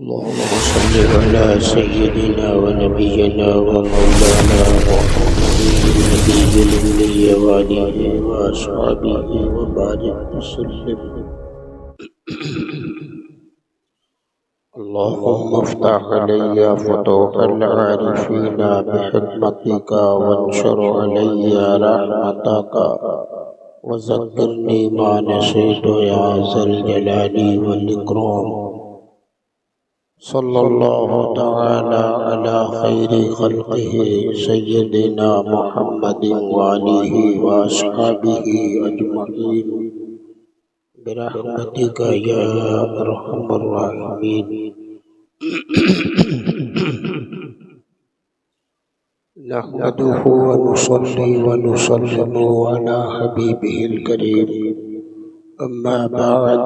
اللهم صل على سيدنا ونبينا ومولانا محمد النبي الأمي وآله وأصحابه وبارك وسلم. اللهم افتح علي فتوح العارفين بحكمتك وانشر علي رحمتك وذكرني ما نسيت يا ذا الجلال والإكرام. صلی اللہ تعالی علی خیر خلقہ سیدنا محمد وآلہ واصحابہ اجمعین برحمتک یا ارحم الراحمین. نحمده ونصلي ونسلم على حبیبہ الکریم. اما بعد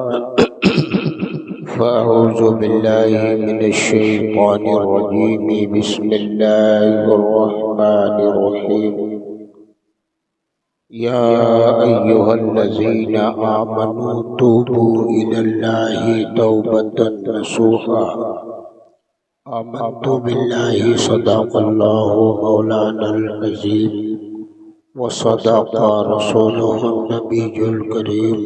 فأعوذ بالله من الشيطان الرجيم. بسم الله الرحمن الرحيم. يا أيها الذين آمنوا توبوا إلى الله توبة نصوحا. آمنت بالله صدق الله مولانا العظيم وصدق رسوله النبي الكريم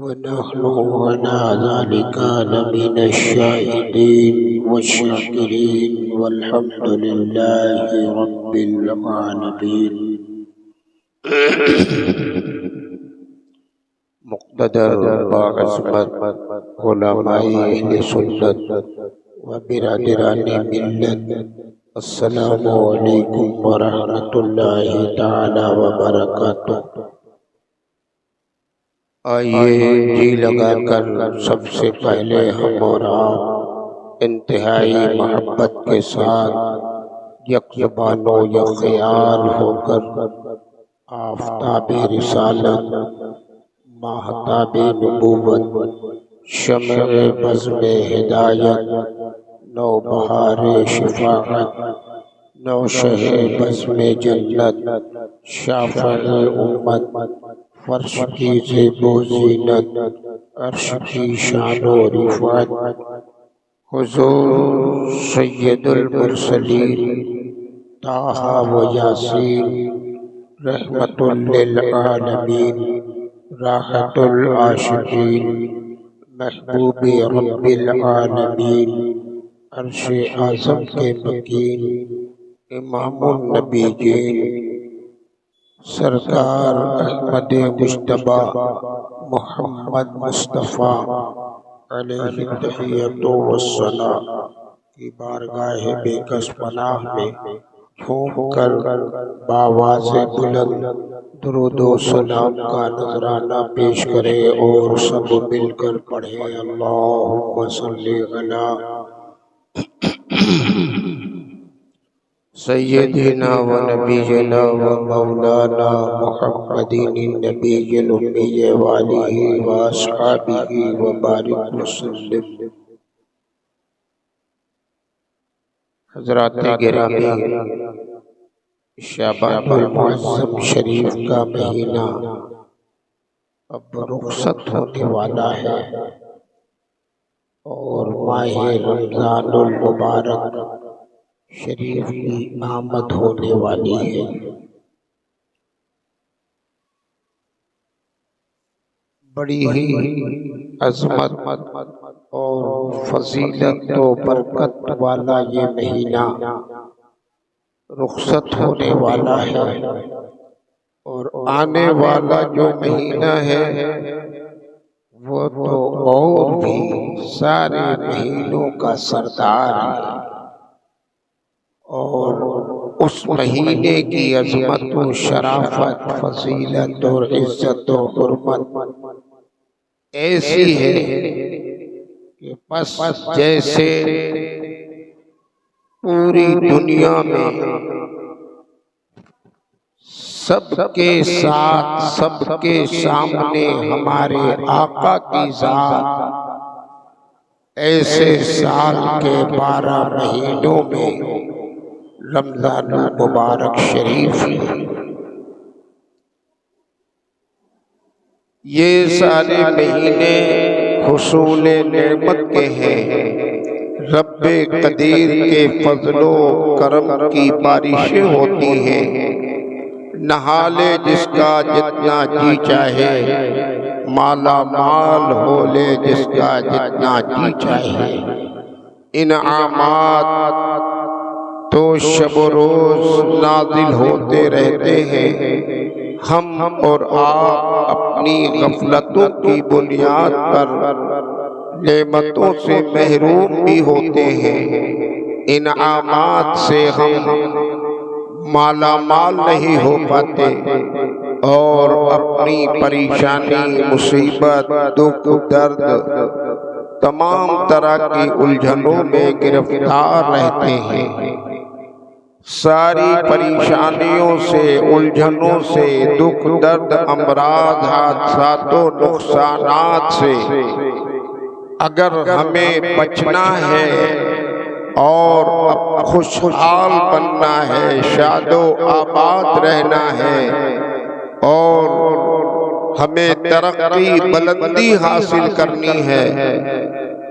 ونحن على ذلك لمن الشاهدين والشاكرين والحمد لله رب العالمين. مقتدر باعظمت علماء اہل سنت و برادران ملت، السلام علیکم ورحمۃ اللہ تعالی وبرکاتہ. آئیے جی لگا کر سب سے پہلے ہم اور آپ انتہائی محبت کے ساتھ یک زبان و یک خیال ہو کر آفتاب رسالت، ماہتاب نبوت، شمع بزم ہدایت، نو بہار شفاعت، نو شہ بزم جنت، شافع امت، فرش کی زیب و زینت، عرش کی شان و رفعت، حضور سید المرسلین طٰہٰ و یاسین، رحمت للعالمین، راحت العاشقین، محبوب رب العالمین، عرش اعظم کے مکین، امام النبیین، سرکار احمد مجتبیٰ محمد مصطفیٰ علیہ التحیۃ والثناء کی بارگاہ بے کس پناہ میں جھوم کر بآواز بلند درود و سلام کا نذرانہ پیش کرے اور سب مل کر پڑھے اللہم صلی علی سیدنا و نبینا و مولانا محمد النبی الامی وآلہ واصحابہ وبارک وسلم. حضرات گرامی، شعبان المعظم شریف کا مہینہ اب رخصت ہونے والا ہے اور ماہ رمضان المبارک شریف کی آمد ہونے والی ہے. بڑی ہی عظمت اور فضیلت و برکت والا یہ مہینہ رخصت ہونے والا ہے اور آنے والا جو مہینہ ہے وہ تو اور بھی سارے مہینوں کا سردار ہے اور اس مہینے کی عظمت و شرافت، فضیلت اور عزت و حرمت ایسی ہے کہ بس جیسے پوری دنیا میں سب کے ساتھ سب کے سامنے ہمارے آقا کی ذات ایسے سال کے 12 مہینوں میں رمضان المبارک شریف یہ سارے مہینے حصول نعمت کے ہیں، رب قدیر کے فضل و کرم کی بارشیں ہوتی ہیں، نہا لے جس کا جتنا جی چاہے، مالا مال ہو لے جس کا جتنا جی چاہے۔ انعامات تو شب و روز نازل ہوتے رہتے ہیں، ہم اور آپ اپنی غفلتوں کی بنیاد پر نعمتوں سے محروم بھی ہوتے ہیں۔ انعامات سے ہم مالا مال نہیں ہو پاتے اور اپنی پریشانی، مصیبت، دکھ، درد، تمام طرح کی الجھنوں میں گرفتار رہتے ہیں۔ ساری پریشانیوں سے، الجھنوں سے، دکھ، درد، امراض، حادثات و نقصانات سے اگر ہمیں بچنا ہے اور خوشحال بننا ہے، شاد و آباد رہنا ہے اور ہمیں ترقی، بلندی حاصل کرنی ہے،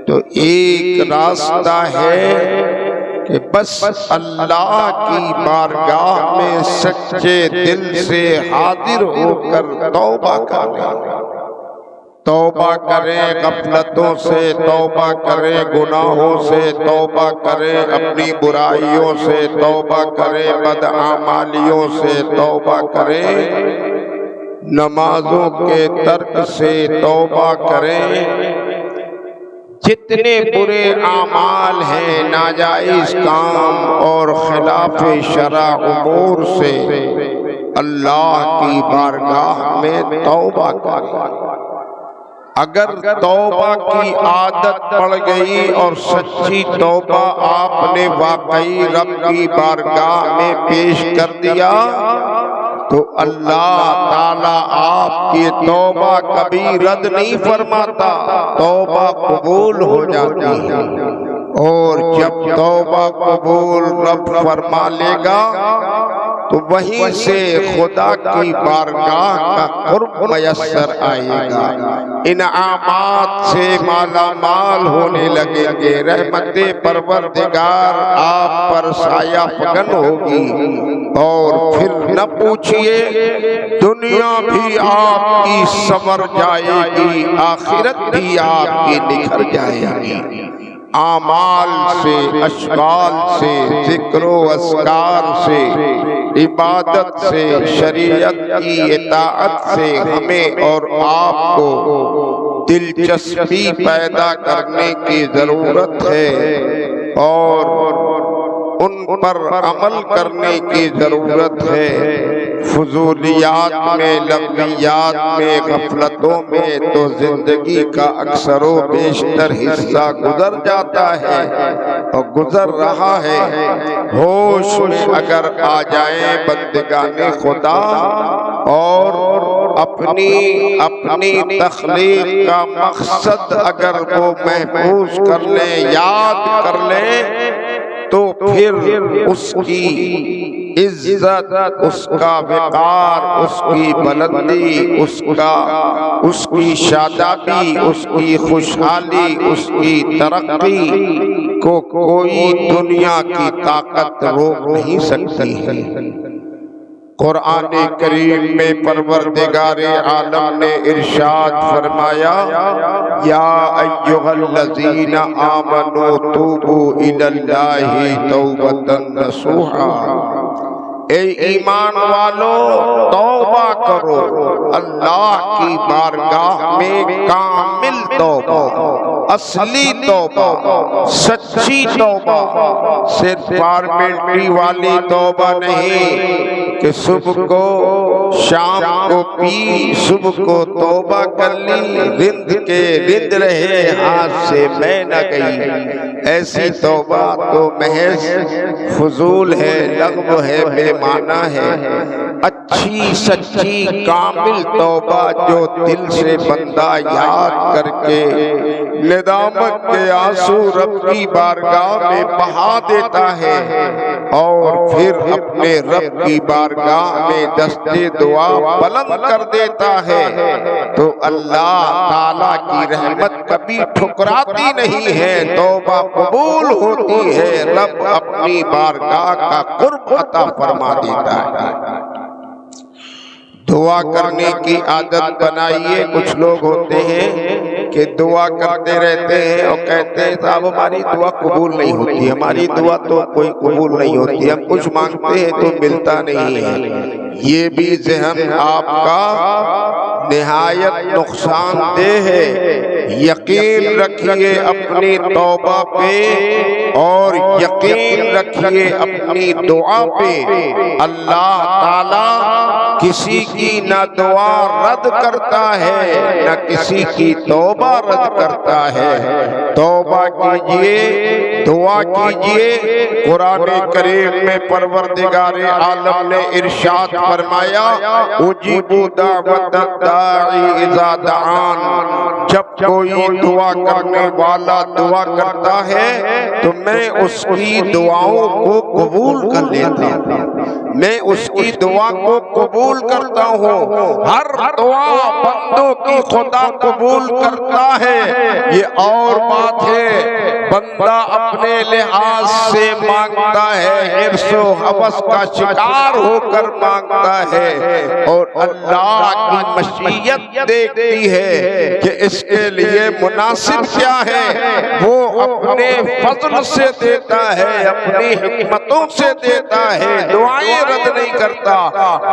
تو ایک راستہ ہے کہ بس اللہ کی بارگاہ میں سچے دل سے حاضر ہو کر توبہ کریں۔ توبہ کریں غفلتوں سے، توبہ کریں گناہوں سے، توبہ کریں اپنی برائیوں سے، توبہ کریں بدعمالیوں سے، توبہ کریں نمازوں کے ترک سے، توبہ کریں جتنے برے اعمال ہیں، ناجائز کام اور خلاف شرع امور سے اللہ کی بارگاہ میں توبہ کریں۔ اگر توبہ کی عادت پڑ گئی اور سچی توبہ آپ نے واقعی رب کی بارگاہ میں پیش کر دیا تو اللہ تعالیٰ آپ کی توبہ کبھی رد نہیں فرماتا، توبہ قبول ہو جاتی ہے۔ اور جب توبہ قبول رب فرما لے گا تو وہیں سے خدا کی بارگاہ کا قرب میسر آئے گا، انعامات سے مالا مال ہونے لگیں گے، رحمت پروردگار آپ پر سایہ فگن ہوگی، اور پھر نہ پوچھئے دنیا بھی آپ کی سنور جائے گی، آخرت بھی آپ کی نکھر جائے گی۔ اعمال سے، اشکال سے، ذکر و اذکار سے، عبادت سے، شریعت کی اطاعت سے ہمیں اور آپ کو دلچسپی پیدا کرنے کی ضرورت ہے اور ان پر عمل کرنے کی ضرورت ہے۔ فضولیات میں، لغویات میں، غفلتوں میں تو زندگی کا اکثر و بیشتر حصہ گزر جاتا ہے اور گزر رہا ہے۔ ہوش میں اگر آ جائیں بندگان خدا اور اپنی تخلیق کا مقصد اگر وہ محفوظ کر لیں، یاد کر لیں، تو پھر اس کی عزت، اس کا وقار، اس کی بلندی، اس کی شادابی، اس کی خوشحالی، اس کی ترقی کو کوئی دنیا کی طاقت روک نہیں سکتی ہے۔ قرآن کریم میں پروردگار عالم نے ارشاد فرمایا، یا ایھا الذین آمنوا توبوا الی اللہ توبۃ نصوحا، اے ایمان والو توبہ کرو اللہ کی بارگاہ میں، کامل توبہ، اصلی توبہ، سچی توبہ، صرف فارمیلٹی والی توبہ نہیں کہ صبح کو شام کو پی، صبح کو توبہ کر لی، رند کے رند رہے، ہاتھ سے میں نہ گئی، ایسی توبہ تو محض فضول ہے، لغو ہے، بے معنی ہے۔ اچھی سچی کامل توبہ جو دل سے بندہ یاد کر کے ندامت کے آنسو رب کی بارگاہ میں بہا دیتا ہے اور پھر اپنے رب کی بارگاہ میں دستے دعا بلند کر دیتا ہے تو اللہ تعالیٰ کی رحمت کبھی ٹھکراتی نہیں ہے، توبہ قبول ہوتی ہے، رب اپنی بارگاہ کا قرب عطا فرما دیتا ہے۔ دعا کرنے کی عادت بنائیے۔ کچھ لوگ ہوتے ہیں کہ دعا کرتے رہتے ہیں اور کہتے ہیں صاحب ہماری دعا قبول نہیں ہوتی، ہماری دعا تو کوئی قبول نہیں ہوتی، ہم کچھ مانگتے ہیں تو ملتا نہیں ہے۔ یہ بھی ذہن آپ کا نہایت نقصان دہ ہے۔ یقین رکھیے اپنی توبہ پہ اور یقین رکھیے اپنی دعا پہ، اللہ تعالی کسی کی نہ دعا رد کرتا ہے نہ کسی کی توبہ رد کرتا ہے۔ توبہ کیجئے، دعا کیجئے۔ قرآن کریم میں پروردگار عالم نے ارشاد فرمایا اجیب دعوت الداعی اذا دعان، جب کوئی دعا کرنے والا دعا کرتا ہے تو میں اس کی دعاؤں کو قبول کر لیتا ہوں، میں اس کی دعا کو قبول کرتا ہوں۔ ہر دعا بندوں کی خدا قبول کرتا ہے، یہ اور بات ہے بندہ اپنے لحاظ سے مانگتا ہے، حرص و ہوس کا شکار ہو کر مانگتا ہے اور اللہ کی مشیت دیکھتی ہے کہ اس کے لیے مناسب کیا ہے، وہ اپنے فضل سے دیتا ہے، اپنی حکمتوں سے دیتا ہے، دعائیں رد نہیں کرتا۔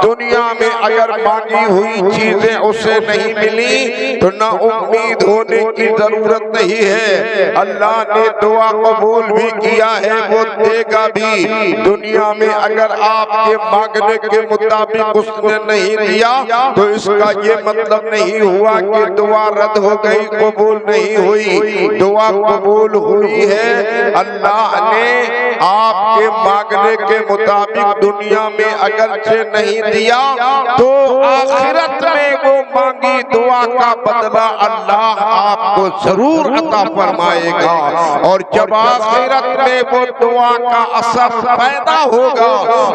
دنیا میں اگر مانگی ہوئی چیزیں اسے نہیں ملی تو نہ امید ہونے کی ضرورت نہیں ہے، اللہ نے دعا قبول بھی کیا ہے، وہ دے گا بھی۔ دنیا میں اگر آپ کے مانگنے کے مطابق اس نے نہیں دیا تو اس کا یہ مطلب نہیں ہوا کہ دعا رد ہو گئی، قبول نہیں ہوئی، دعا قبول ہوئی ہے۔ اللہ نے آپ کے مانگنے کے مطابق دنیا میں اگرچہ نہیں دیا تو آخرت میں وہ مانگی دعا کا بدلہ اللہ آپ کو ضرور عطا فرمائے گا، اور جب آخرت میں وہ دعا کا اثر پیدا ہوگا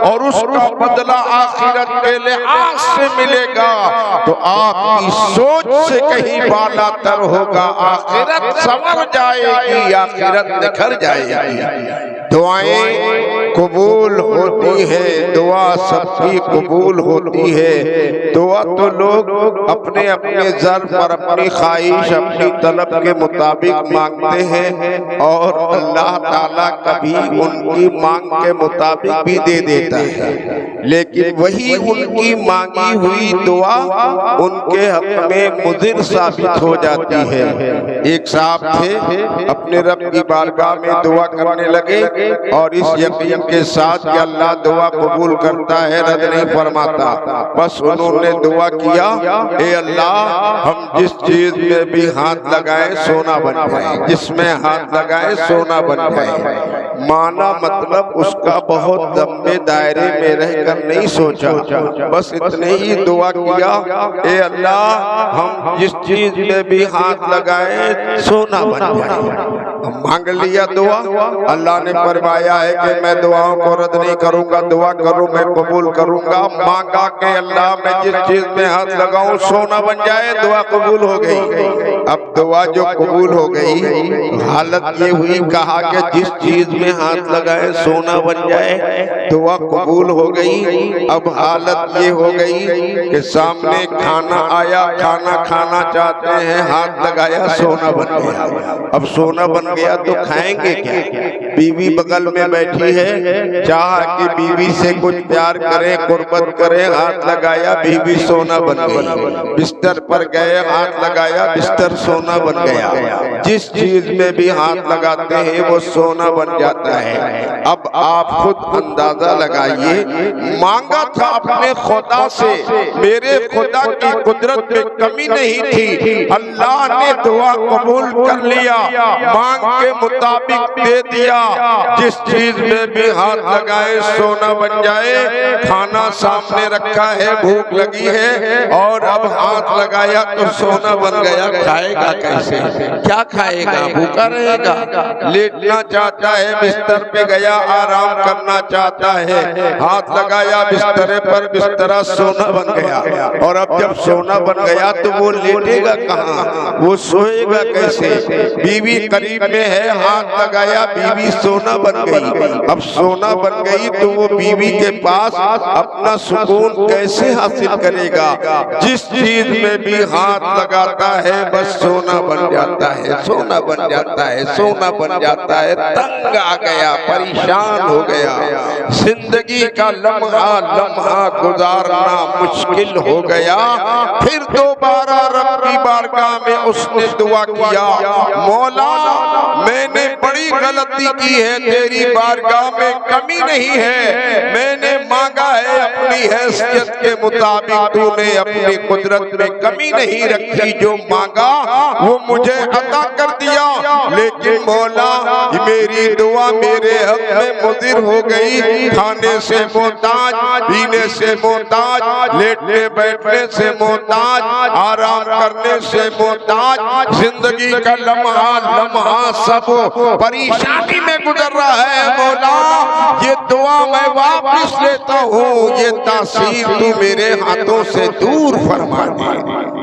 اور اس کا بدلہ آخرت کے لحاظ سے ملے گا تو آپ کی سوچ سے کہیں بالا تر ہوگا، آخرت سنور جائے گی، آخرت نکھر جائے گی۔ دعائیں قبول ہوتی ہے، دعا سب کی قبول ہوتی ہے۔ دعا تو لوگ اپنے اپنے ظرف اور اپنی خواہش اپنی طلب کے مطابق مانگتے ہیں اور اللہ تعالیٰ کبھی ان کی مانگ کے مطابق بھی دے دیتا ہے، لیکن وہی ان کی مانگی ہوئی دعا ان کے حق میں مضر ثابت ہو جاتی ہے۔ ایک صاحب تھے اپنے رب کی بارگاہ میں دعا کرنے لگے اور اس یقین کے ساتھ کہ اللہ دعا قبول کرتا ہے، رد نہیں فرماتا، بس انہوں نے دعا کیا اے اللہ ہم جس چیز میں بھی ہاتھ لگائیں سونا بن جائے، جس میں ہاتھ لگائیں سونا بن جائے۔ معنی مطلب اس کا بہت لمبے دائرے میں رہ کر نہیں سوچا، بس اتنے ہی دعا کیا اے اللہ ہم جس چیز میں بھی ہاتھ لگائیں سونا بن جائے۔ مانگ لیا دعا، اللہ نے فرمایا ہے کہ میں دعاؤں کو رد نہیں کروں گا، دعا کروں میں قبول کروں گا۔ مانگا کہ اللہ میں جس چیز میں ہاتھ لگاؤں سونا بن جائے، دعا قبول ہو گئی۔ اب دعا جو قبول ہو گئی حالت یہ ہوئی، کہا کہ جس چیز میں ہاتھ لگائے سونا بن جائے، دعا قبول ہو گئی۔ اب حالت یہ ہو گئی کہ سامنے کھانا آیا، کھانا کھانا چاہتے ہیں، ہاتھ لگایا سونا بن گیا۔ اب سونا بن گیا تو کھائیں گے کیا؟ بیوی بغل میں بیٹھی ہے، چاہا کہ بیوی سے کچھ پیار کریں قربت کریں، ہاتھ لگایا بیوی سونا بن گئی۔ بستر پر گئے، ہاتھ لگایا بستر سونا بن گیا۔ جس چیز میں بھی ہاتھ لگاتے ہیں وہ سونا بن جاتا جاتا ہے۔ اب آپ خود اندازہ لگائیے، مانگا تھا اپنے خدا سے، میرے خدا کی قدرت میں کمی نہیں تھی، اللہ نے دعا قبول کر لیا، مانگ کے مطابق دے دیا۔ جس چیز میں بھی ہاتھ لگائے سونا بن جائے۔ کھانا سامنے رکھا ہے، بھوک لگی ہے اور اب ہاتھ لگایا تو سونا بن گیا، کھائے گا کیسے؟ کیا کھائے گا؟ بھوکا رہے گا۔ لیٹنا چاہتا ہے، بستر پہ گیا آرام کرنا چاہتا ہے، ہاتھ لگایا بسترے پر، بسترا سونا بن گیا، اور اب جب سونا بن گیا تو وہ لیٹے گا کہاں؟ وہ سوئے گا کیسے؟ بیوی قریب میں ہے، ہاتھ لگایا، بیوی سونا بن گئی۔ اب سونا بن گئی تو وہ بیوی کے پاس اپنا سکون کیسے حاصل کرے گا؟ جس چیز میں بھی ہاتھ لگاتا ہے بس سونا بن جاتا ہے، سونا بن جاتا ہے، سونا بن جاتا ہے۔ تنگ آ گیا، پریشان ہو گیا، زندگی کا لمحہ لمحہ گزارنا مشکل ہو گیا۔ پھر دوبارہ رب کی بارگاہ میں اس نے دعا کیا، مولا میں نے بڑی غلطی کی ہے، تیری بارگاہ میں کمی نہیں ہے، میں نے مانگا ہے اپنی حیثیت کے مطابق، تو نے اپنی قدرت میں کمی نہیں رکھی، جو مانگا وہ مجھے عطا کر دیا، لیکن مولا میری دعا میرے حق میں مضر ہو گئی، کھانے سے محتاج، پینے سے محتاج، لیٹنے بیٹھنے سے محتاج، آرام کرنے سے محتاج، زندگی کا لمحہ لمحہ سب پریشانی میں گزر رہا ہے، مولا یہ دعا میں واپس لیتا ہوں، یہ تاثیر تو میرے ہاتھوں سے دور فرما دی۔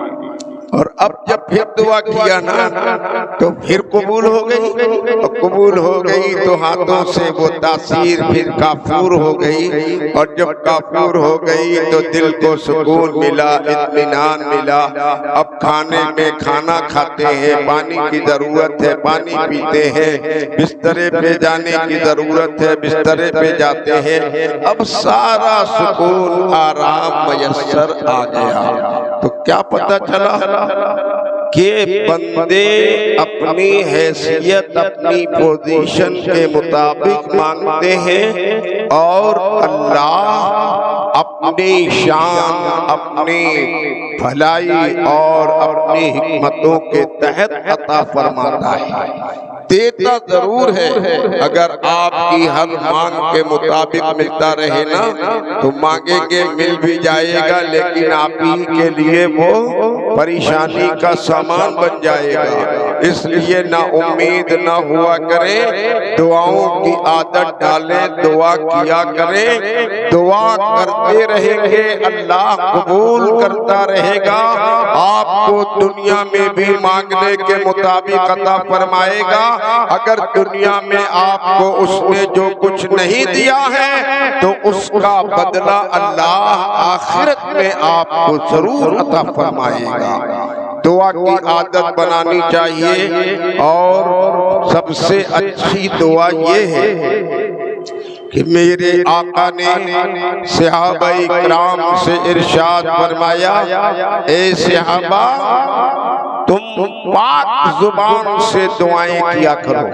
اور اب جب پھر دعا کیا نا تو پھر قبول ہو گئی، اور قبول ہو گئی تو ہاتھوں سے وہ تاثیر پھر کافور ہو گئی، اور جب کافور ہو گئی تو دل کو سکون ملا، اطمینان ملا۔ اب کھانے میں کھانا کھاتے ہیں، پانی کی ضرورت ہے پانی پیتے ہیں، بسترے پہ جانے کی ضرورت ہے بسترے پہ جاتے ہیں، اب سارا سکون آرام میسر آ گیا۔ تو کیا پتہ چلا کہ بندے اپنی حیثیت اپنی پوزیشن کے مطابق مانگتے ہیں، اور اللہ اپنی شان، اپنی بھلائی اور اپنی حکمتوں کے تحت عطا فرماتا ہے۔ دیتا ضرور ہے، اگر آپ کی ہر مانگ کے مطابق ملتا رہے نا تو مانگیں گے مل بھی جائے گا، لیکن آپ ہی کے لیے وہ پریشانی کا سامان بن جائے گا۔ اس لیے نا امید نہ ہوا کریں، دعاؤں کی عادت ڈالیں، دعا کیا کریں، دعا کرتے رہیں گے اللہ قبول کرتا رہے گا، آپ کو دنیا میں بھی مانگنے کے مطابق عطا فرمائے گا۔ اگر دنیا میں آپ کو اس نے جو کچھ نہیں دیا ہے تو اس کا بدلہ اللہ آخرت میں آپ کو ضرور عطا فرمائے گا۔ دعا کی عادت بنانی چاہیے، اور سب سے اچھی دعا یہ ہے کہ میرے آقا نے صحابہ کرام سے ارشاد فرمایا، اے صحابہ تم پاک زبان سے دعائیں کیا کرو،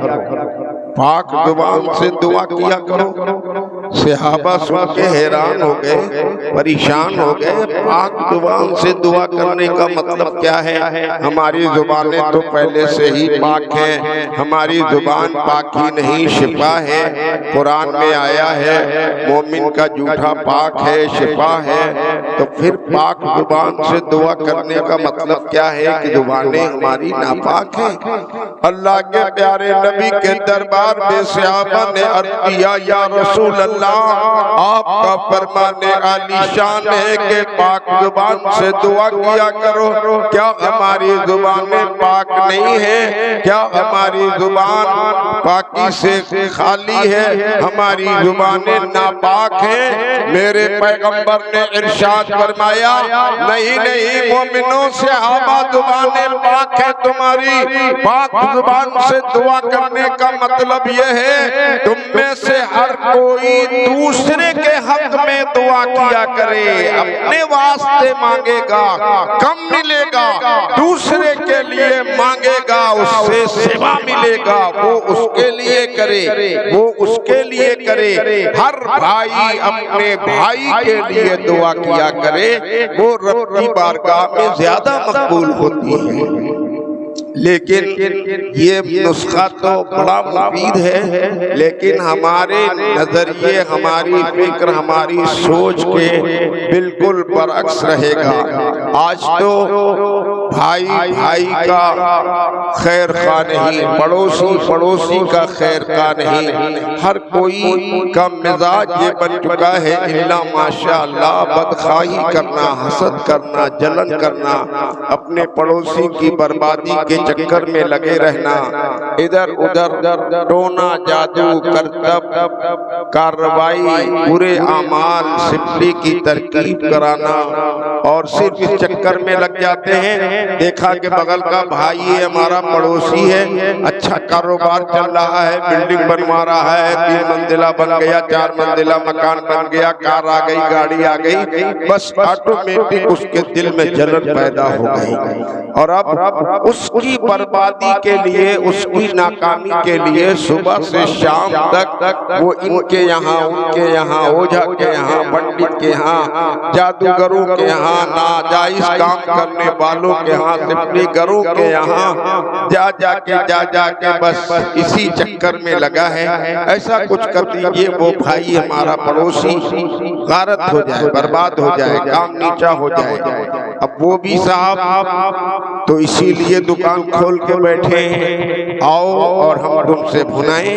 پاک زبان سے دعا کیا کرو۔ صحابہ سن کے حیران ہو گئے، پریشان ہو گئے، پاک زبان سے دعا کرنے کا مطلب کیا ہے؟ ہماری زبانیں تو پہلے سے ہی پاک ہیں، ہماری زبان پاکی نہیں شفا ہے، قرآن میں آیا ہے مومن کا جھوٹا پاک ہے شفا ہے، تو پھر پاک زبان سے دعا کرنے کا مطلب کیا ہے کہ زبانیں ہماری ناپاک ہیں؟ اللہ کے پیارے نبی کے دربار میں صحابہ نے عرض کیا، یا رسول اللہ آپ کا فرمان عالی شان ہے کہ پاک زبان سے دعا کیا کرو، کیا ہماری زبانیں پاک نہیں ہیں؟ کیا ہماری زبان پاکی سے خالی ہے؟ ہماری زبانیں ناپاک ہیں؟ میرے پیغمبر نے ارشاد فرمایا، نہیں نہیں مومنوں صحابہ زبانیں پاک ہیں تمہاری، پاک زبان سے دعا کرنے کا مطلب یہ ہے تم میں سے ہر کوئی دوسرے کے حق میں دعا کیا کرے، اپنے واسطے مانگے گا کم ملے گا، دوسرے کے لیے مانگے گا اس سے سوا ملے گا، وہ اس کے لیے کرے، وہ اس کے لیے کرے۔ ہر بھائی اپنے بھائی کے لیے دعا کیا کرے، وہ رب کی بارگاہ میں زیادہ مقبول ہوتی ہے۔ لیکن یہ نسخہ تو بڑا مفید ہے، لیکن ہمارے نظریے، ہماری فکر، ہماری سوچ کے بالکل برعکس رہے گا۔ آج تو بھائی بھائی کا خیر خواہ نہیں، پڑوسی پڑوسی کا خیر خواہ نہیں، ہر کوئی کا مزاج یہ بن چکا ہے الا ماشاء اللہ بدخواہی کرنا، حسد کرنا، جلن کرنا، اپنے پڑوسی کی بربادی کے چکر میں لگے رہنا، ادھر ادھر ٹونا، جادو، کرتب، کارروائی، برے اعمال، سپلی کی ترکیب کرانا، اور صرف اس چکر میں لگ جاتے ہیں۔ دیکھا کہ بغل کا بھائی ہے، ہمارا پڑوسی ہے، اچھا کاروبار چل رہا ہے، بلڈنگ بنوا رہا ہے، 3 منزلہ بن گیا، 4 منزلہ مکان بن گیا، کار آ گئی، گاڑی آ گئی، بس آٹومیٹک اس کے دل میں جلن پیدا ہو گئی، اور اب اس کی بربادی کے لیے، اس کی ناکامی کے لیے صبح سے شام تک وہ ان کے یہاں، ان کے یہاں، اوجھا کے یہاں، پنڈت کے یہاں، جادوگروں کے یہاں، ناجائز کام کرنے والوں کے ہاں، سپلی گروں کے یہاں جا کے بس اسی چکر میں لگا ہے۔ ایسا کچھ کر دیجئے وہ بھائی ہمارا پڑوسی غارت ہو جائے، برباد ہو جائے، کام نیچا ہو جائے۔ اب وہ بھی صاحب تو اسی لیے دکان کھول کے بیٹھے ہیں، آؤ اور ہم تم سے بھنائیں،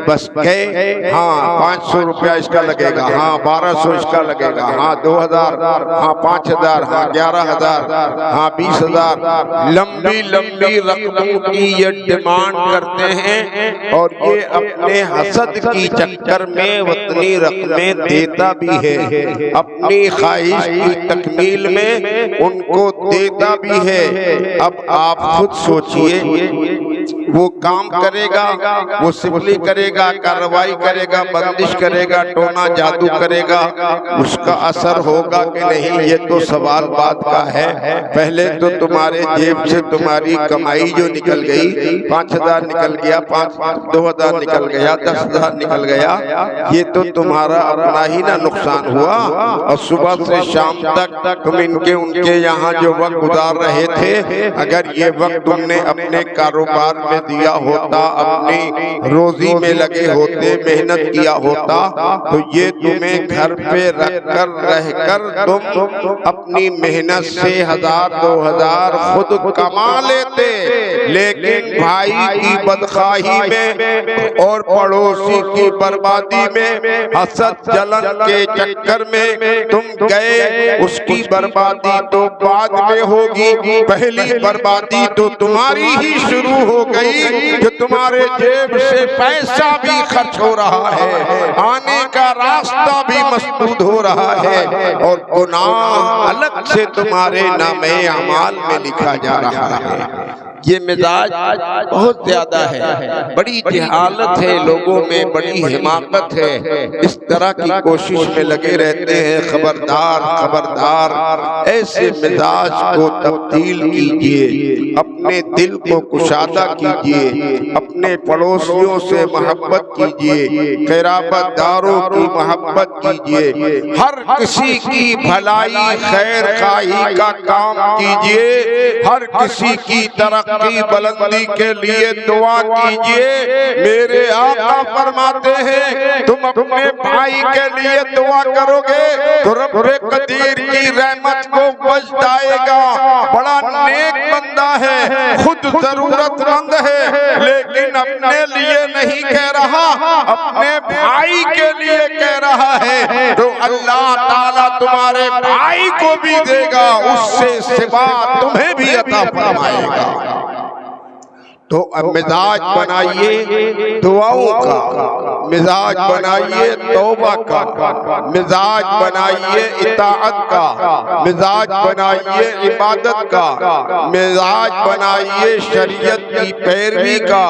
بس گئے، ہاں 500 روپیہ اس کا لگے گا، ہاں 1200 اس کا لگے گا، ہاں 2000، ہاں 5000، ہاں 11000، ہاں 20000، لمبی لمبی رقموں کی یہ ڈیمانڈ کرتے ہیں، اور یہ اپنے حسد کی چکر میں اتنی رقمیں دیتا بھی ہے، اپنی خواہش کی تکمیل میں ان کو دیتا بھی ہے۔ اب آپ خود سوچئے، وہ کام کرے گا، وہ سپلی کرے گا، کارروائی کرے گا، بندش کرے گا، ٹونا جادو کرے گا، اس کا اثر ہوگا کہ نہیں، یہ تو سوال بات کا ہے۔ پہلے تو تمہارے جیب سے تمہاری کمائی جو نکل گئی، 5000 نکل گیا، 2000 نکل گیا، 10000 نکل گیا، یہ تو تمہارا اپنا ہی نہ نقصان ہوا، اور صبح سے شام تک تم ان کے یہاں جو وقت گزار رہے تھے، اگر یہ وقت تم نے اپنے کاروبار میں دیا ہوتا، اپنی روزی میں لگے ہوتے، محنت کیا ہوتا، تو یہ تمہیں گھر پہ رہ کر تم اپنی محنت سے 1000 2000 خود کما لیتے، لیکن بھائی کی بدخواہی میں اور پڑوسی کی بربادی میں، حسد جلن کے چکر میں تم گئے۔ اس کی بربادی تو بعد میں ہوگی، پہلی بربادی تو تمہاری ہی شروع ہو گئی، جو تمہارے جیب سے پیسہ بھی خرچ ہو رہا ہے، آنے کا راستہ بھی مسدود ہو رہا ہے، اور گناہ الگ سے تمہارے نامے اعمال میں لکھا جا رہا ہے۔ یہ مزاج بہت زیادہ ہے، بڑی جہالت ہے لوگوں میں، بڑی حماقت ہے، اس طرح کی کوشش میں لگے رہتے ہیں۔ خبردار خبردار، ایسے مزاج کو تبدیل کیجئے، اپنے دل کو کشادہ کیجئے، اپنے پڑوسیوں سے محبت کیجئے، قرابت داروں کی محبت کیجئے، ہر کسی کی بھلائی خیر خواہی کا کام کیجئے، ہر کسی کی ترقی بلندی کے لیے دعا کیجئے۔ میرے آقا فرماتے ہیں تم اپنے بھائی کے لیے دعا کرو گے تو رب قدیر کی رحمت کو وجد آئے گا۔ بڑا نیک بندہ ہے، خود ضرورت مند ہے، لیکن اپنے لیے نہیں کہہ رہا، اپنے بھائی کے لیے کہہ رہا ہے، تو اللہ تعالیٰ تمہارے بھائی کو بھی دے گا، اس سے سوا تمہیں بھی عطا فرمائے گا۔ تو اب مزاج بنائیے دعاؤں کا، مزاج بنائیے توبہ کا، مزاج بنائیے اطاعت کا، مزاج بنائیے عبادت کا، مزاج بنائیے شریعت کی پیروی کا،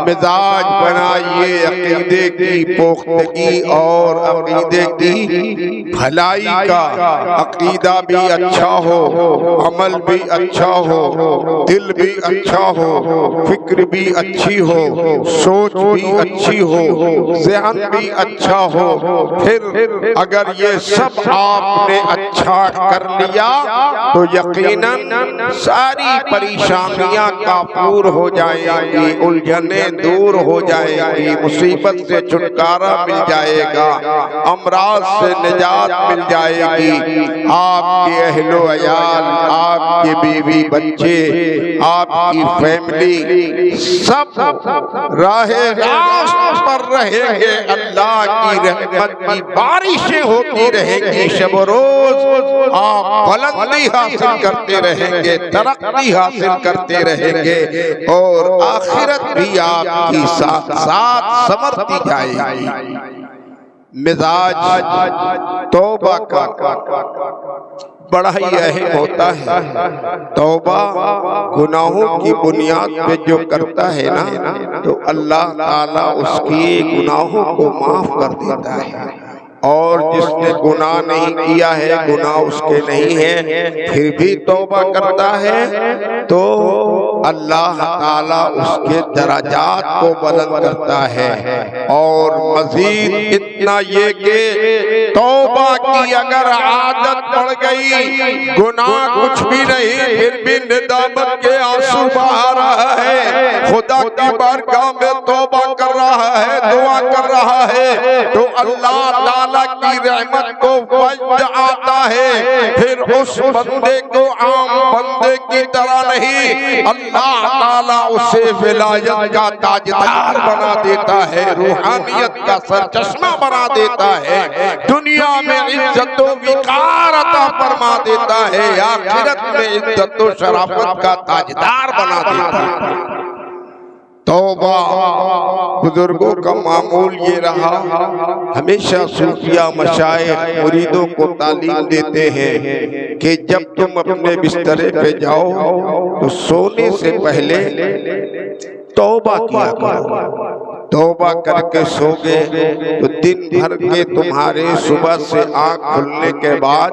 مزاج بنائیے عقیدے کی پختگی اور عقیدے کی بھلائی کا۔ عقیدہ بھی اچھا ہو، عمل بھی اچھا ہو، دل بھی اچھا ہو، فکر بھی اچھی ہو، سوچ بھی اچھی ہو، ذہن بھی اچھا ہو۔ پھر اگر یہ سب آپ نے اچھا کر لیا تو یقیناً ساری پریشانیاں کافور ہو جائیں گی، الجھنیں دور ہو جائیں گی، مصیبت سے چھٹکارا مل جائے گا، امراض سے نجات مل جائے گی۔ آپ کے اہل و عیال، آپ کے بیوی بچے، آپ کی فیملی سب راہ راست پر رہیں گے، اللہ کی رحمت کی بارشیں ہوتی رہیں گی، شب و روز آپ بلندی حاصل کرتے رہیں گے، ترقی حاصل کرتے رہیں گے، اور آخرت بھی آپ کی ساتھ ساتھ سنورتی جائے گی۔ مزاج توبہ کا بڑا ہی اہم ہوتا ہے۔ توبہ گناہوں کی بنیاد پہ جو کرتا ہے نا تو اللہ تعالیٰ اس کی گناہوں کو معاف کر دیتا ہے، اور جس نے گناہ نہیں کیا ہے، گناہ اس کے نہیں ہے، پھر بھی توبہ کرتا ہے تو اللہ تعالیٰ اس کے درجات کو بلند کرتا ہے۔ اور مزید اتنا یہ کہ توبہ کی اگر عادت پڑ گئی، گناہ کچھ بھی نہیں، پھر بھی ندامت کے آنسو بہا رہا ہے، خدا کی بارگاہ میں توبہ کر رہا ہے، دعا کر رہا ہے، تو اللہ تعالیٰ کی رحمت کو وجد آتا ہے۔ پھر اس بندے کو عام بندے کی طرح نہیں، اللہ تعالیٰ اسے ولایت کا تاجدار بنا دیتا ہے، روحانیت کا سرچشمہ بنا دیتا ہے، دنیا میں عزت و وقار عطا فرما دیتا ہے، آخرت میں عزت و شرافت کا تاجدار بنا دیتا ہے۔ توبہ بزرگوں کا معمول یہ رہا، ہمیشہ صوفیہ مشائخ مریدوں کو تعلیم دیتے ہیں کہ جب تم اپنے بسترے پہ جاؤ تو سونے سے پہلے توبہ کیا کرو۔ توبہ کر کے سو گئے تو دن بھر کے تمہارے صبح سے آنکھ کھلنے کے بعد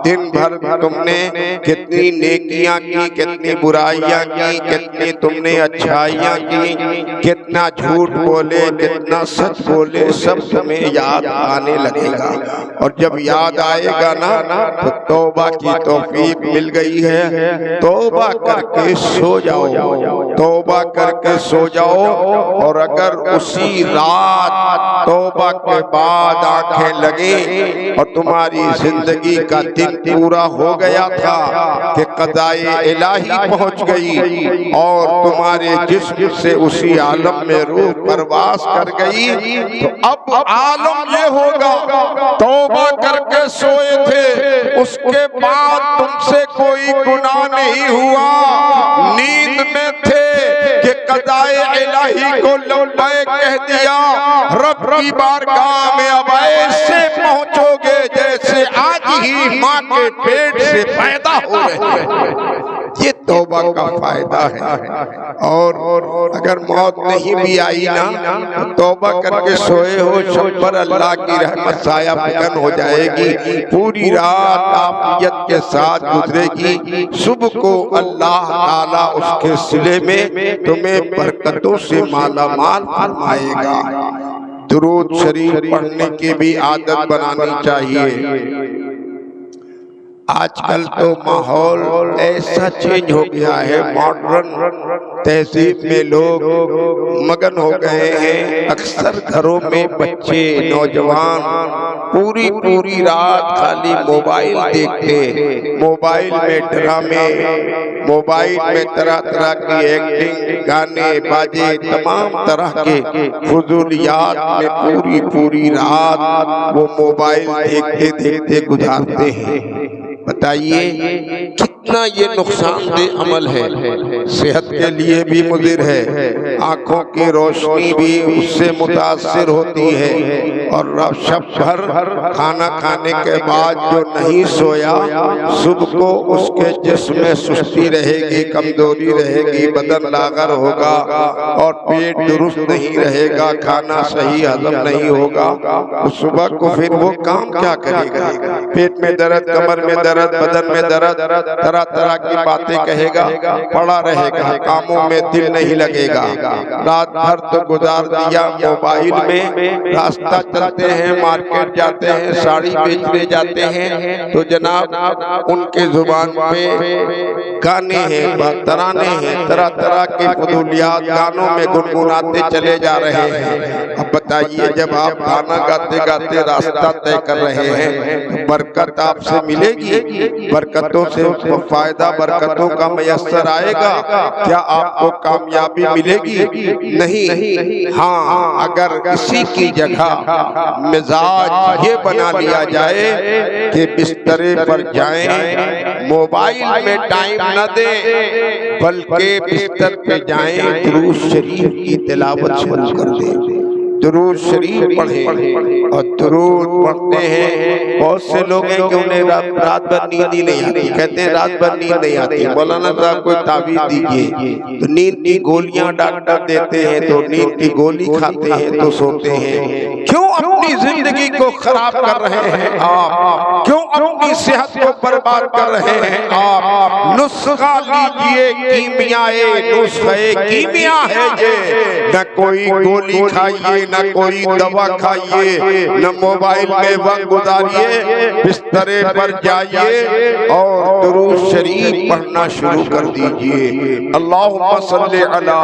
دن بھر تم نے کتنی نیکیاں کی، کتنی برائیاں کی، کتنی تم نے اچھائیاں کی، کتنا جھوٹ بولے، کتنا سچ بولے، سب تمہیں یاد آنے لگے گا۔ اور جب یاد آئے گا نا تو توبہ کی توفیق مل گئی ہے، توبہ کر کے سو جاؤ، توبہ کر کے سو جاؤ۔ اور اگر اسی رات توبہ کے بعد آنکھیں لگیں اور تمہاری زندگی کا دن پورا ہو گیا تھا کہ قضائے الہی پہنچ گئی اور تمہارے جسم سے اسی عالم میں روح پرواز کر گئی، تو اب عالم یہ ہوگا توبہ کر کے سوئے تھے، اس کے بعد تم سے کوئی گناہ نہیں ہوا، نیند میں تھے کہ قضائے الہی کو لبیک کہہ دیا، رب کی بارگاہ میں اب ایسے پہنچو گے جیسے آج ہی ماں کے پیٹ سے پیدا ہو رہے ہیں۔ یہ توبہ کا فائدہ ہے۔ اور اگر موت نہیں بھی آئی نا، توبہ کر کے سوئے ہو، شب پر اللہ کی رحمت سایہ فکن ہو جائے گی، پوری رات عافیت کے ساتھ گزرے گی، صبح کو اللہ تعالیٰ اس کے صلے میں تمہیں برکتوں سے مالا مال فرمائے گا۔ درود شریف پڑھنے کی بھی عادت بنانی چاہیے۔ آج کل تو ماحول ایسا چینج ہو گیا ہے، ماڈرن تہذیب میں لوگ مگن ہو گئے ہیں، اکثر گھروں میں بچے نوجوان پوری رات خالی موبائل دیکھتے، موبائل میں ڈرامے، موبائل میں طرح طرح کی ایکٹنگ، گانے باجے، تمام طرح کے فضولیات میں پوری رات وہ موبائل دیکھتے دیکھتے گزارتے ہیں۔ بتائیے کتنا یہ نقصان دہ عمل ہے، صحت کے لیے بھی مضر ہے، آنکھوں کی روشنی بھی اس سے متاثر ہوتی ہے، اور شب بھر کھانا کھانے کے بعد جو نہیں سویا صبح کو اس کے جسم میں سستی رہے گی، کمزوری رہے گی، بدن لاغر ہوگا اور پیٹ درست نہیں رہے گا، کھانا صحیح ہضم نہیں ہوگا، صبح کو پھر وہ کام کیا کرے گا؟ پیٹ میں درد، کمر میں درد، بدن میں درد، طرح طرح کی باتیں کہے گا، پڑا رہے گا، کاموں میں دل نہیں لگے گا، رات بھر تو گزار دیا موبائل میں، راستہ چلتے ہیں، مارکیٹ جاتے ہیں، ساڑی بیچنے جاتے ہیں تو جناب ان کے زبان پہ گانے ہیں، ترانے ہیں، طرح طرح کی فضولیات گانوں میں گنگناتے چلے جا رہے ہیں۔ اب بتائیے جب آپ گانا گاتے گاتے راستہ طے کر رہے ہیں، برکت آپ سے ملے گی؟ برکتوں سے فائدہ برکتوں کا میسر آئے گا؟ کیا آپ کو کامیابی ملے گی؟ نہیں۔ ہاں، اگر اسی کی جگہ مزاج یہ بنا لیا جائے کہ بسترے پر جائیں، موبائل میں ٹائم نہ دیں، بلکہ بستر پہ جائیں، درود شریف کی تلاوت شروع کر دیں، درود شریف پڑھیں، اور درود پڑھتے ہیں۔ بہت سے لوگ ہیں کہ انہیں رات بھر نیند ہی نہیں آتی، کہتے ہیں رات بھر نیند نہیں آتی، مولانا صاحب کوئی تعویذ دیجئے، تو نیند کی گولیاں ڈاکٹر دیتے ہیں تو نیند کی گولی کھاتے ہیں تو سوتے ہیں۔ کیوں اپنی زندگی کو خراب کر رہے ہیں آپ؟ کیوں اپنی صحت کو برباد کر رہے ہیں آپ؟ نسخہ لیجئے کیمیائے، نسخہ کیمیا ہے یہ، نہ کوئی گولی کھائیے، نہ کوئی دوا کھائیے، نہ موبائل میں وقت گزاریے، بسترے پر جائیے اور درود شریف پڑھنا شروع کر دیجئے۔ اللہم صلی علی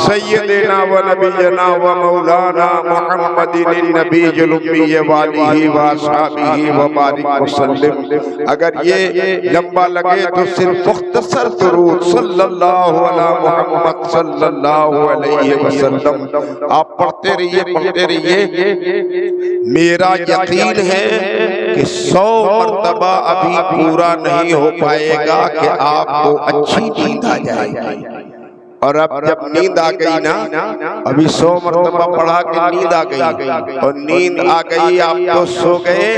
سیدنا و نبینا و مولانا محمد النبی الأمی وآلہ وآصحابہ وبارک وسلم۔ اگر یہ لمبا لگے تو صرف مختصر درود صلی اللہ علی محمد صلی اللہ علیہ وسلم آپ پڑھتے رہیے۔ میرا یقین ہے کہ 100 مرتبہ ابھی پورا نہیں ہو پائے گا کہ آپ کو اچھی نیند آ جائے گی، اور اب جب نیند آ گئی نا، ابھی 100 مرتبہ پڑھا کہ نیند آ گئی، اور نیند آ گئی آپ تو سو گئے،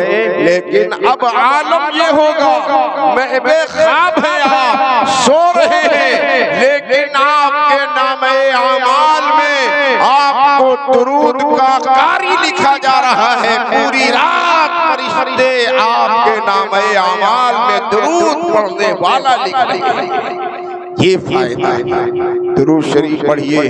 لیکن اب عالم یہ ہوگا محب خواب ہیں، آپ سو رہے ہیں، لیکن آپ کے نام اعمال میں آپ کو درود کا قاری لکھا جا رہا ہے، پوری رات فرشتے آپ کے نام اعمال میں درود پڑھنے والا لکھ رہے ہیں۔ یہ فائدہ ہے۔ درود شریف پڑھیے،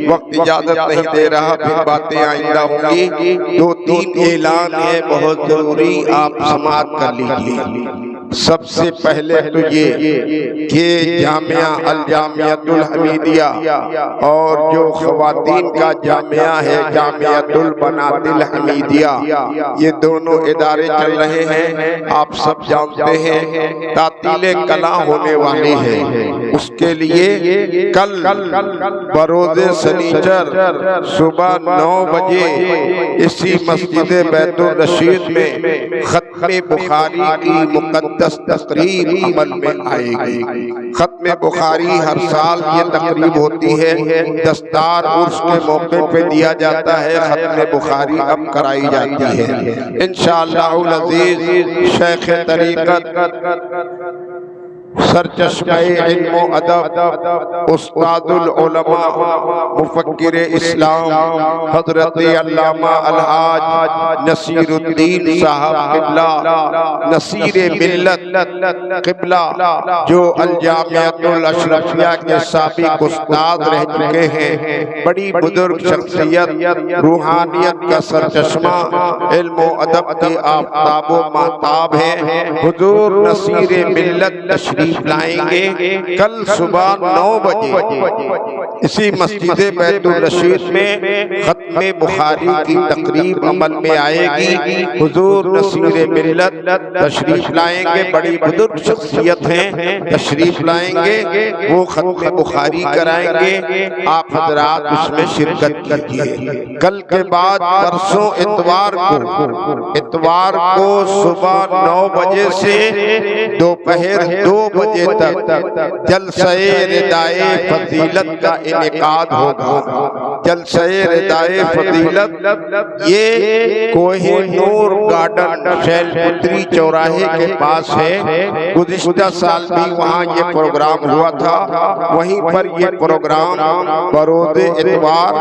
وقت اجازت نہیں دے رہا، پھر باتیں آئندہ ہوں گی۔ 2-3 اعلان ہے بہت ضروری، آپ سماعت کر لیجئے۔ سب سے پہلے تو یہ کہ جامعہ الجامعۃ الحمیدیہ اور جو خواتین کا جامعہ ہے جامعۃ البنات الحمیدیہ، یہ دونوں ادارے چل رہے ہیں، آپ سب جانتے ہیں۔ تعطیل کلاں ہونے والی ہے، اس کے لیے کل بروز سنیچر صبح 9 بجے اسی مسجد بیت الرشید میں ختم بخاری کی مقدس تقریب عمل میں آئے گی۔ ختم بخاری ہر سال یہ تقریب ہوتی ہے، دستار عرس کے موقع پہ دیا جاتا ہے، ختم بخاری اب کرائی جاتی ہے انشاءاللہ العزیز۔ شیخ طریقت سرچشمہ علم و ادب، استاد العلماء، مفکر اسلام حضرت علامہ الحاج نصیر الدین صاحب قبلہ، نصیر ملت قبلہ، جو الجامعۃ الاشرفیہ کے سابق استاد رہ چکے ہیں، بڑی بزرگ شخصیت، روحانیت کا سرچشمہ، علم و ادب کے آفتاب و ماہتاب ہیں۔ حضور نصیر ملت تشریف تشریف لائیں گے کل صبح 9 بجے اسی مسجد بیت الرشید میں ختم بخاری کی تقریب عمل میں آئے گی۔ حضور نصیر ملت تشریف لائیں گے، بڑی بزرگ شخصیت ہیں، تشریف لائیں گے، وہ ختم بخاری کرائیں گے، آپ حضرات اس میں شرکت کیجیے۔ کل کے بعد پرسوں اتوار کو صبح 9 بجے سے دوپہر 2 بجے تک جلسہ ردائے فضیلت کا انعقاد ہوگا۔ جلسہ ردائے فضیلت یہ کوہ نور گارڈن شیل پتری چوراہے کے پاس ہے۔ گزشتہ سال بھی وہاں یہ پروگرام ہوا تھا، وہیں پر یہ پروگرام بروز اتوار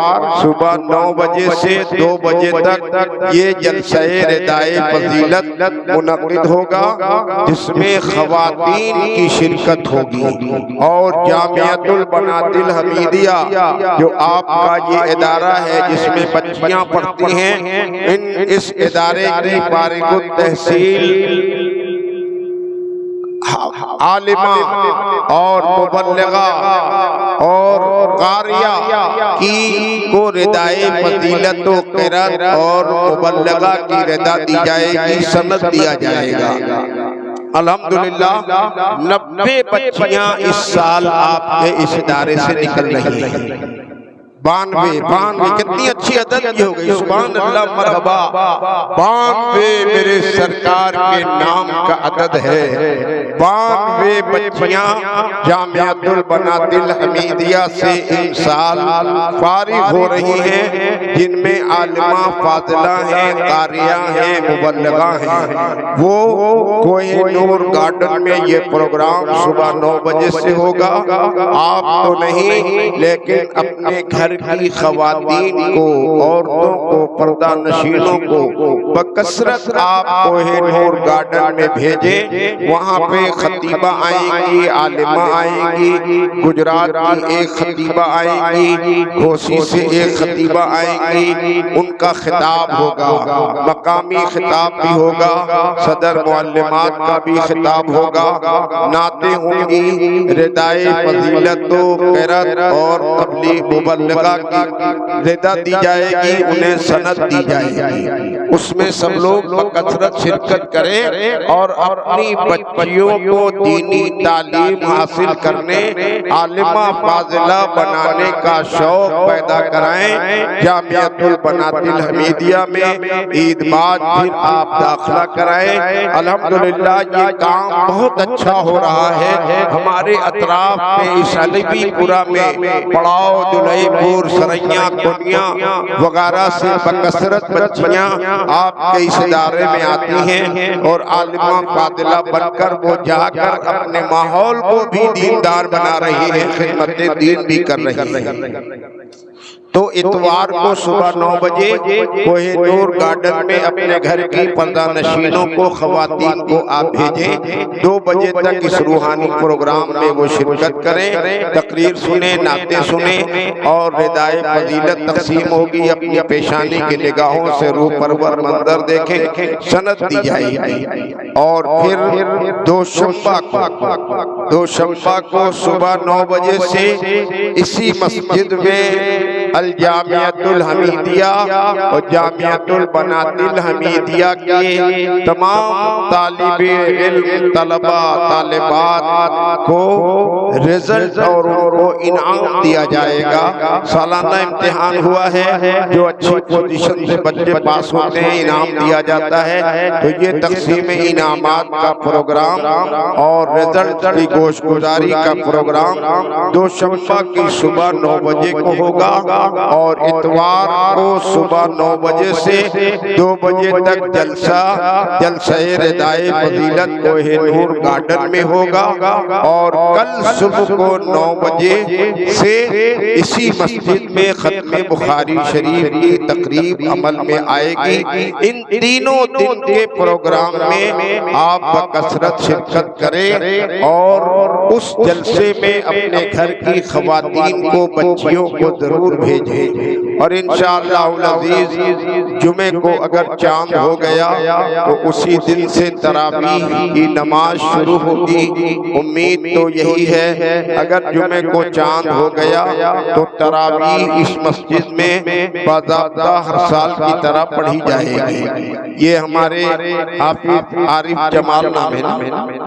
صبح 9 بجے سے 2 بجے تک یہ جلسہ ردائے فضیلت منعقد ہوگا، جس میں خواتین کی شرکت ہوگی، اور جامعۃ البنات الحمیدیہ جو آپ کا یہ ادارہ ہے جس میں بچیاں پڑھتی ہیں، اس ادارے کی فارغ التحصیل عالمہ اور مبلغہ اور قاریہ کی کو ردائے فضیلت و قرات اور مبلغہ کی ردا دی جائے گی، سند دیا جائے گا۔ الحمدللہ 90 بچیاں اس سال آپ کے اس ادارے سے نکل رہی ہیں۔ 92 کتنی اچھی عدد کی ہو گئی، سبحان اللہ، مرحبا۔ 92 میرے سرکار کے نام کا عدد ہے۔ 92 بچیاں جامعۃ البنات الحمیدیہ سے ان سال فارغ ہو رہی ہیں، جن میں عالمہ فاضلہ ہیں، قاریہ ہیں، مبلغہ ہیں۔ وہ کوہ نور گارڈن میں یہ پروگرام صبح 9 بجے سے ہوگا۔ آپ تو نہیں، لیکن اپنے گھر کی خواتین کو، عورتوں کو، پردہ نشینوں کو بکثرت آپ کوہ نور گارڈن میں بھیجیں۔ وہاں پہ خطیبہ آئیں گی، عالمہ آئیں گی، گجرات کی ایک خطیبہ آئیں گی، گھوسی سے ایک خطیبہ آئیں گی، ان کا خطاب ہوگا، مقامی خطاب بھی ہوگا، صدر معلمات کا بھی خطاب ہوگا، نعتیں ہوں گی، ردائے فضیلت و قرات اور تبلیغ مبلغہ کی ردا دی جائے گی، انہیں سند دی جائے گی۔ اس میں سب لوگ بکثرت شرکت کریں اور اپنی بچیوں کو دینی تعلیم حاصل کرنے، عالمہ فاضلہ بنانے کا شوق پیدا کرائیں۔ جامعۃ البنات الحمیدیہ میں عید بعد پھر آپ داخلہ کرائیں۔ الحمدللہ یہ کام بہت اچھا ہو رہا ہے۔ ہمارے اطراف میں اس علیبی پورہ میں پڑاؤ، دلہی پور، سرائیاں، کنیاں وغیرہ سے بکثرت بچیاں آپ کے اس ادارے میں آتی ہیں، اور عالمہ فاضلہ بن کر وہ جا کر اپنے ماحول کو بھی دیندار بنا رہی ہیں، خدمت دین بھی کر رہی ہیں۔ تو اتوار کو صبح 9 بجے کوہ نور گارڈن میں اپنے گھر کی پردہ نشینوں کو، خواتین کو آپ بھیجیں۔ 2 بجے تک اس روحانی پروگرام میں وہ شرکت کریں، تقریر سنیں، نعتیں سنیں، اور ردائے فضیلت تقسیم ہوگی۔ اپنی پیشانی کی نگاہوں سے روح پرور منظر دیکھیں، سند دی جائے گی۔ اور پھر دوشنبہ کو صبح 9 بجے سے اسی مسجد میں الجامعۃ الحمیدیہ اور جامعۃ البنات الحمیدیہ کے تمام طالب علم، طلبہ، طالبات کو رزلٹ اور ان کو انعام دیا جائے گا۔ سالانہ امتحان ہوا ہے، جو اچھی پوزیشن سے بچے پاس ہوتے ہیں انعام دیا جاتا ہے۔ تو یہ تقسیم انعامات کا پروگرام اور رزلٹ کی گوشت گزاری کا پروگرام دوشنبہ کی صبح 9 بجے کو ہوگا، اور اتوار کو صبح 9 بجے سے 2 بجے تک جلسہ ردائے فضیلت کوہ نور گارڈن میں ہوگا، اور کل صبح کو 9 بجے سے اسی مسجد میں ختم بخاری شریف کی تقریب عمل میں آئے گی۔ ان تینوں دن کے پروگرام میں آپ بکثرت شرکت شرکت کرے اور اس جلسے میں اپنے گھر کی خواتین کو بچیوں کو ضرور بھیجے، اور انشاءاللہ العزیز جمعے کو اگر چاند ہو گیا تو اسی دن سے تراویح کی نماز شروع ہوگی۔ امید تو یہی ہے اگر جمعے کو چاند ہو گیا تو تراویح اس مسجد میں باضابطہ ہر سال کی طرح پڑھی جائے گی۔ یہ ہمارے حافظ عارف جمال نام ہے،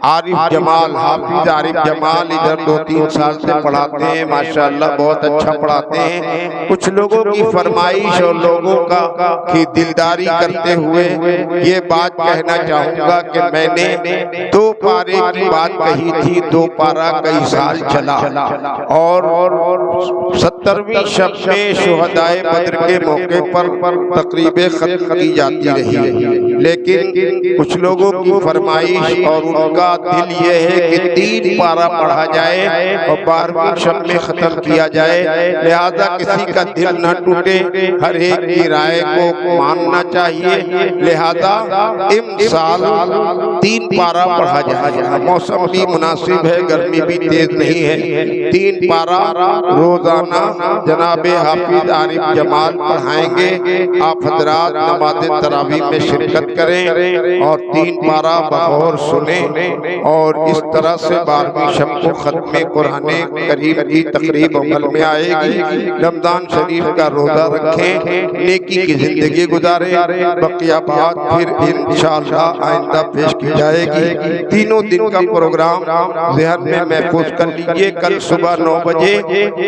عارف جمال، حافظ عارف جمال ادھر 2-3 سال سے پڑھاتے ہیں، ماشاءاللہ بہت اچھا پڑھاتے ہیں۔ کچھ لوگوں کی فرمائش اور لوگوں کی دلداری کرتے ہوئے یہ بات کہنا چاہوں گا کہ میں نے 2 پارے کی بات کہی تھی، 2 پارہ کئی سال چلا، اور 70ویں شب میں شہدائے بدر کے موقع پر تقریب ختم کی جاتی رہی، لیکن کچھ لوگوں کی فرمائش اور ان کا دل یہ ہے کہ 3 پارہ پڑھا جائے اور 12ویں شب میں ختم کیا جائے، لہذا کسی کا دل نہ ٹوٹے، ہر ایک کی رائے کو ماننا چاہیے، لہذا امسال 3 پارہ پڑھا جائے۔ موسم بھی مناسب ہے، گرمی بھی تیز نہیں ہے، 3 پارہ روزانہ جناب حافظ عارف جمال پڑھائیں گے۔ آپ حضرات نماز تراویح میں شرکت کریں اور 3 پارہ بغور سنیں، اور اس طرح سے 12ویں شب کو ختم قرآن کریم کی تقریب عمل میں آئے گی۔ رمضان شریف کا روزہ رکھیں، نیکی کی زندگی گزاریں، بقیہ بات پھر انشاءاللہ آئندہ پیش کی جائے گی۔ تینوں دن کا پروگرام ذہن میں محفوظ کر لیجئے۔ کل صبح 9 بجے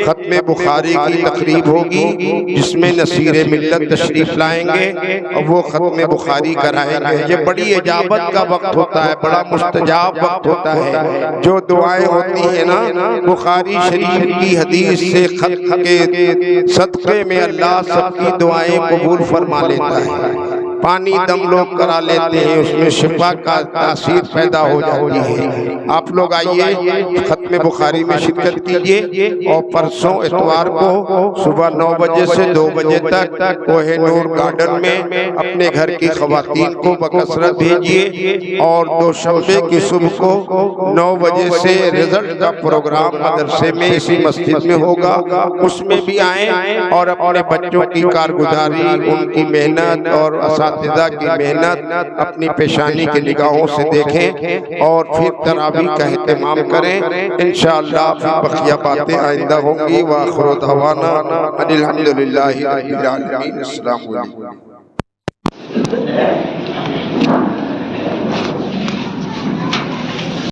ختم بخاری کی تقریب ہوگی، جس میں نصیر ملت تشریف لائیں گے اور وہ ختم بخاری کرائیں گے۔ یہ بڑی اجابت کا وقت ہوتا ہے، بڑا مستجاب وقت ہوتا ہے۔ جو دعائیں ہوتی ہیں نا، بخاری شریف کی حدیث سے ختم کے صدقے میں اللہ سب کی دعائیں قبول فرما لیتا ہے۔ پانی دم لوگ کرا لیتے ہیں، اس میں شفا کا تاثیر پیدا ہو جاتی ہے۔ آپ لوگ آئیے، ختم بخاری میں شرکت کیجئے، اور پرسوں اتوار کو صبح 9 بجے سے 2 بجے تک کوہ نور گارڈن میں اپنے گھر کی خواتین کو بکثرت بھیجئے، اور دوشنبے کی صبح کو 9 بجے سے رزلٹ کا پروگرام مدرسے میں اسی مسجد میں ہوگا، اس میں بھی آئیں اور اپنے بچوں کی کارگزاری، ان کی محنت اور اساتذہ کی محنت اپنی پیشانی کی نگاہوں سے دیکھیں، اور پھر تراویح کا اہتمام کریں۔ انشاءاللہ پھر بقیہ باتیں آئندہ ہوں گی۔ وآخر دعوانا الحمدللہ رب العالمین۔ السلام علیکم۔